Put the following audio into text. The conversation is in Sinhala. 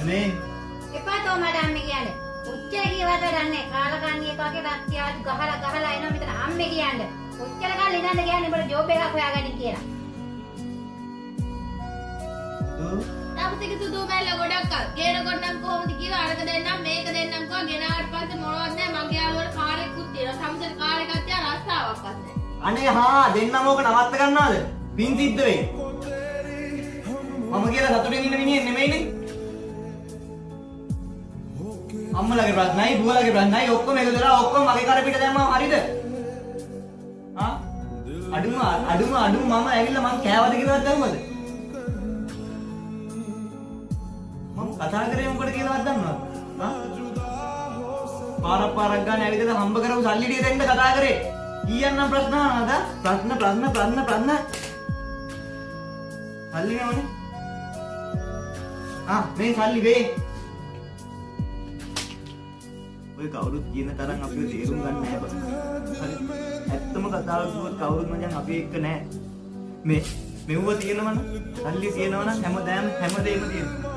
මේ එපා තෝ මට අම්මේ කියන්නේ. කොච්චර කීවත් වැඩක් නැහැ. කාලකන්ණි එක වගේ රත්තියාත් ගහලා එනවා මෙතන අම්මේ කියන්නේ. කොච්චර කාල ඉඳන්ද කියන්නේ උඹට ජොබ් එකක් හොයාගන්න කියලා. තාපතික සුදු බැල ගොඩක් ගේන ගොඩක් කොහොමද කියලා අරක දෙන්නම් මේක දෙන්නම් කෝ ගෙනාවට පස්සේ මොනවද නැහැ මගේ යාළුවෝ කාර් එකකුත් තියෙනවා සම්සර් කාර් එකක් තියා රස්සාවක්වත් නැහැ. අනේ හා දෙන්නම ඕක නවත්ත ගන්නවද? පින් සිද්ධ වෙයි. මම කියලා සතුටින් ඉන්න මිනිහෙක් නෙමෙයිනේ. අම්මලාගේ ප්‍රශ්නයි බුවලාගේ ප්‍රශ්නයි ඔක්කොම එකතු වෙලා ඔක්කොම මගේ කර පිට දැම්මම හරිද? ආ? අඩුම මම ඇවිල්ලා මං කෑවද කියලාවත් දන්නවද? මම කතා කරේ මොකද කියලාවත් දන්නවද? ආ? පාරක් ගන්න ඇවිදලා හම්බ කරපු සල්ලි ටික දෙන්න කතා කරේ. ඊයන්නම් ප්‍රශ්න අහනවද? ප්‍රශ්න. සල්ලි නෝනේ. මේ සල්ලි වේ. ඔය කවුරුත් කියන තරම් අපිව තේරුම් ගන්න නැහැ බං. හරි. ඇත්තම කතාව කිව්වොත් කවුරුත් මචං අපි එක්ක නැහැ. මෙව්ව තියෙනවනම් සල්ලි තියෙනවනම් හැමදේම තියෙනවා.